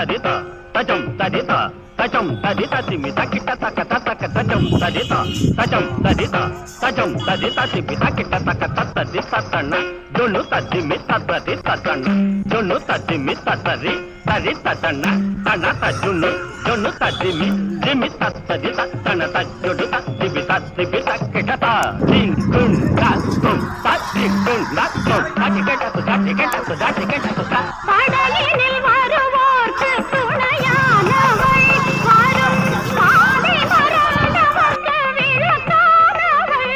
ததித தஜம் ததித தஜம் ததித திமித கிட்ட தக்க தக்க தஜம் ததித தஜம் ததித தஜம் ததித திமித கிட்ட தக்க தத்ததி தத்தண்ண ஜொன்னு தத்திமி தத்ததி தத்தண்ண ஜொன்னு தத்திமி தத்தரி தரி தத்தண்ண தண்ண தஜுன்னு ஜொன்னு தத்திமி திமி தத்ததி தத்தண்ண தஜொடு தத்திமி தத்திமி தக்கிட்ட தின் குன் தத்தும் தத்தி குன் தத்தும் தட்டிக்கிட்ட கடலினில் வருவோர்க்கு துணையானவள் வரும் பாதை மறந்தவர்க்கு விளக்கானவள்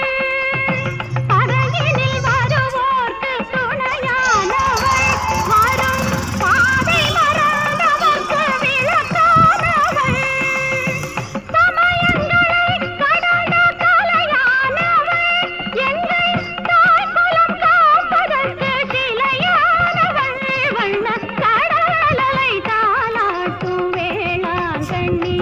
கடலினில் வருவோர்க்கு துணையானவள் வரும் பாதை மறந்தவர்க்கு விளக்கானவள் சமயங்களை கடந்த கலையானவள் எங்கள் தாய்குலம் காப்பதற்கு சிலையானவள் வண்ணக் கடலலை தாலாட்டும் வேளாங்கண்ணி